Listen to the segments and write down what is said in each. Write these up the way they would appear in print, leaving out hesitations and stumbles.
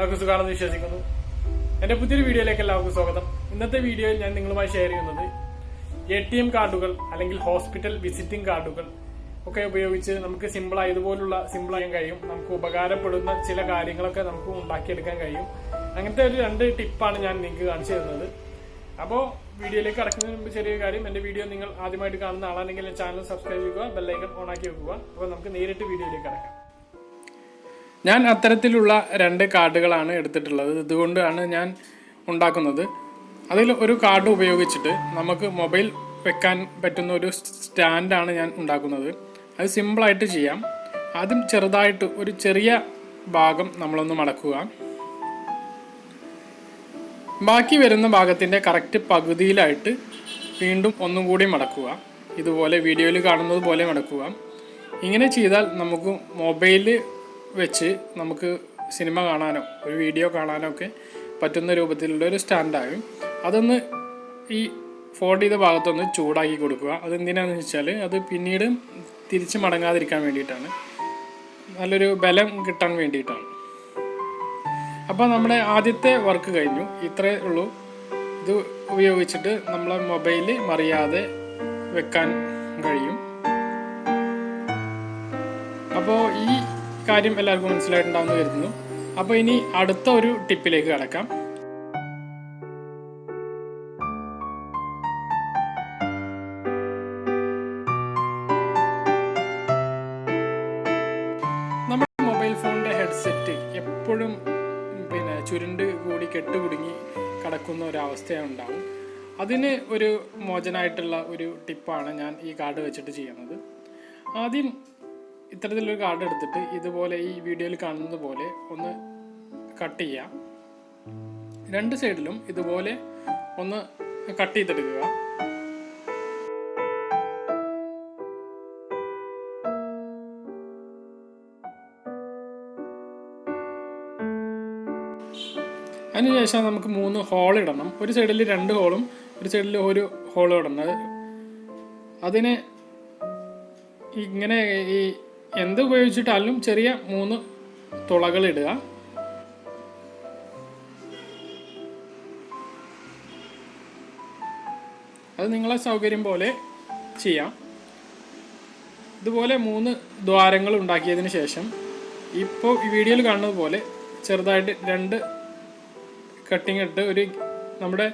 എല്ലാവർക്കും സുഖമാണെന്ന് വിശ്വസിക്കുന്നു. എൻ്റെ പുതിയൊരു വീഡിയോയിലേക്ക് എല്ലാവർക്കും സ്വാഗതം. ഇന്നത്തെ വീഡിയോയിൽ ഞാൻ നിങ്ങളുമായി ഷെയർ ചെയ്യുന്നത് ATM കാർഡുകൾ അല്ലെങ്കിൽ ഹോസ്പിറ്റൽ വിസിറ്റിംഗ് കാർഡുകൾ ഒക്കെ ഉപയോഗിച്ച് നമുക്ക് ഇതുപോലുള്ള സിമ്പിൾ ആക്കാൻ കഴിയും. നമുക്ക് ഉപകാരപ്പെടുന്ന ചില കാര്യങ്ങളൊക്കെ നമുക്ക് ഉണ്ടാക്കിയെടുക്കാൻ കഴിയും. അങ്ങനത്തെ ഒരു 2 ടിപ്പാണ് ഞാൻ നിങ്ങൾക്ക് കാണിച്ചു തരുന്നത്. അപ്പോൾ വീഡിയോയിലേക്ക് കടക്കുന്നതിന് മുമ്പ് ചെറിയൊരു കാര്യം, എൻ്റെ വീഡിയോ നിങ്ങൾ ആദ്യമായിട്ട് കാണുന്ന ആളാണെങ്കിൽ ചാനൽ സബ്സ്ക്രൈബ് ചെയ്യുക, ബെല്ലൈക്കൺ ഓൺ ആക്കി വെക്കുക. അപ്പോൾ നമുക്ക് നേരിട്ട് വീഡിയോയിലേക്ക് കടക്കാം. ഞാൻ അത്തരത്തിലുള്ള 2 കാർഡുകളാണ് എടുത്തിട്ടുള്ളത്. ഇതുകൊണ്ടാണ് ഞാൻ ഉണ്ടാക്കുന്നത്. അതിൽ ഒരു കാർഡ് ഉപയോഗിച്ചിട്ട് നമുക്ക് മൊബൈൽ വെക്കാൻ പറ്റുന്ന ഒരു സ്റ്റാൻഡാണ് ഞാൻ ഉണ്ടാക്കുന്നത്. അത് സിമ്പിളായിട്ട് ചെയ്യാം. ആദ്യം ചെറുതായിട്ട് ഒരു ചെറിയ ഭാഗം നമ്മളൊന്ന് മടക്കുക. ബാക്കി വരുന്ന ഭാഗത്തിൻ്റെ കറക്റ്റ് പകുതിയിലായിട്ട് വീണ്ടും ഒന്നും കൂടി മടക്കുക. ഇതുപോലെ വീഡിയോയിൽ കാണുന്നത് പോലെ മടക്കുക. ഇങ്ങനെ ചെയ്താൽ നമുക്ക് മൊബൈൽ വെച്ച് നമുക്ക് സിനിമ കാണാനോ ഒരു വീഡിയോ കാണാനോ ഒക്കെ പറ്റുന്ന രൂപത്തിലുള്ള ഒരു സ്റ്റാൻഡാകും. അതൊന്ന് ഈ ഫോൾഡ് ചെയ്ത ഭാഗത്തൊന്ന് ചൂടാക്കി കൊടുക്കുക. അതെന്തിനാണെന്ന് വെച്ചാൽ അത് പിന്നീട് തിരിച്ച് മടങ്ങാതിരിക്കാൻ വേണ്ടിയിട്ടാണ്, നല്ലൊരു ബലം കിട്ടാൻ വേണ്ടിയിട്ടാണ്. അപ്പോൾ നമ്മുടെ ആദ്യത്തെ വർക്ക് കഴിഞ്ഞു. ഇത്രയേ ഉള്ളൂ. ഇത് ഉപയോഗിച്ചിട്ട് നമ്മളെ മൊബൈൽ മറിയാതെ വെക്കാൻ കഴിയും. അപ്പോൾ ഈ കാര്യം എല്ലാവർക്കും മനസ്സിലായിട്ടുണ്ടാവുമെന്ന് കരുതുന്നു. അപ്പോൾ ഇനി അടുത്ത ഒരു ടിപ്പിലേക്ക് കടക്കാം. നമ്മുടെ മൊബൈൽ ഫോണിൻ്റെ ഹെഡ്സെറ്റ് എപ്പോഴും ചുരുണ്ട് കൂടി കെട്ടുകുടുങ്ങി കിടക്കുന്ന ഒരവസ്ഥയാണ് ഉണ്ടാവും. അതിന് ഒരു മോചനായിട്ടുള്ള ഒരു ടിപ്പാണ് ഞാൻ ഈ കാർഡ് വെച്ചിട്ട് ചെയ്യുന്നത്. ആദ്യം ഇത്തരത്തിലൊരു കാർഡ് എടുത്തിട്ട് ഇതുപോലെ ഈ വീഡിയോയിൽ കാണുന്നത് പോലെ ഒന്ന് കട്ട് ചെയ്യാം. 2 സൈഡിലും ഇതുപോലെ ഒന്ന് കട്ട് ചെയ്തെടുക്കുക. അതിനുശേഷം നമുക്ക് 3 ഹോൾ ഇടണം. ഒരു സൈഡിൽ 2 ഹോളും ഒരു സൈഡിൽ 1 ഹോളും ഇടണം. അതിന് ഇങ്ങനെ ഈ എന്ത് ഉപയോഗിച്ചിട്ടാലും ചെറിയ 3 തുളകൾ ഇടുക. അത് നിങ്ങളെ സൗകര്യം പോലെ ചെയ്യാം. ഇതുപോലെ 3 ദ്വാരങ്ങൾ ഉണ്ടാക്കിയതിന് ശേഷം ഇപ്പോൾ ഈ വീഡിയോയിൽ കാണുന്നത് പോലെ ചെറുതായിട്ട് 2 കട്ടിങ് ഇട്ട് നമ്മുടെ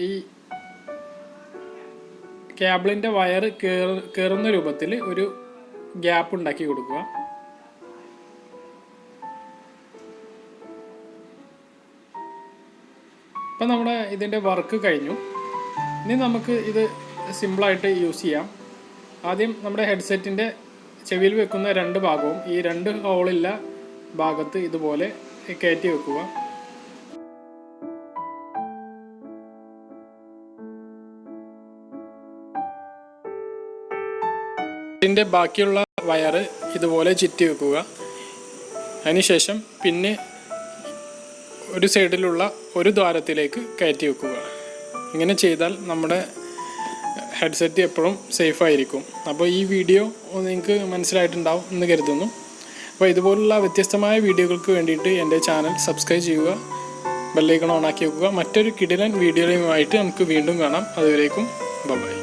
ഈ കേബിളിൻ്റെ വയർ കയറുന്ന രൂപത്തിൽ ഒരു ഗ്യാപ്പ് ഉണ്ടാക്കി കൊടുക്കുക. ഇപ്പം നമ്മുടെ ഇതിൻ്റെ വർക്ക് കഴിഞ്ഞു. ഇനി നമുക്ക് ഇത് സിമ്പിളായിട്ട് യൂസ് ചെയ്യാം. ആദ്യം നമ്മുടെ ഹെഡ്സെറ്റിൻ്റെ ചെവിയിൽ വെക്കുന്ന 2 ഭാഗവും ഈ 2 ഹോളുള്ള ഭാഗത്ത് ഇതുപോലെ കയറ്റി വെക്കുക. ഇതിൻ്റെ ബാക്കിയുള്ള വയറ് ഇതുപോലെ ചുറ്റി വെക്കുക. അതിനുശേഷം പിന്നെ ഒരു സൈഡിലുള്ള ഒരു ദ്വാരത്തിലേക്ക് കയറ്റി വെക്കുക. ഇങ്ങനെ ചെയ്താൽ നമ്മുടെ ഹെഡ്സെറ്റ് എപ്പോഴും സേഫായിരിക്കും. അപ്പോൾ ഈ വീഡിയോ നിങ്ങൾക്ക് മനസ്സിലായിട്ടുണ്ടാവും എന്ന് കരുതുന്നു. അപ്പോൾ ഇതുപോലുള്ള വ്യത്യസ്തമായ വീഡിയോകൾക്ക് വേണ്ടിയിട്ട് എൻ്റെ ചാനൽ സബ്സ്ക്രൈബ് ചെയ്യുക, ബെല്ലൈക്കൺ ഓണാക്കി വെക്കുക. മറ്റൊരു കിടിലൻ വീഡിയോയുമായിട്ട് നമുക്ക് വീണ്ടും കാണാം. അതുവരേക്കും ബൈ.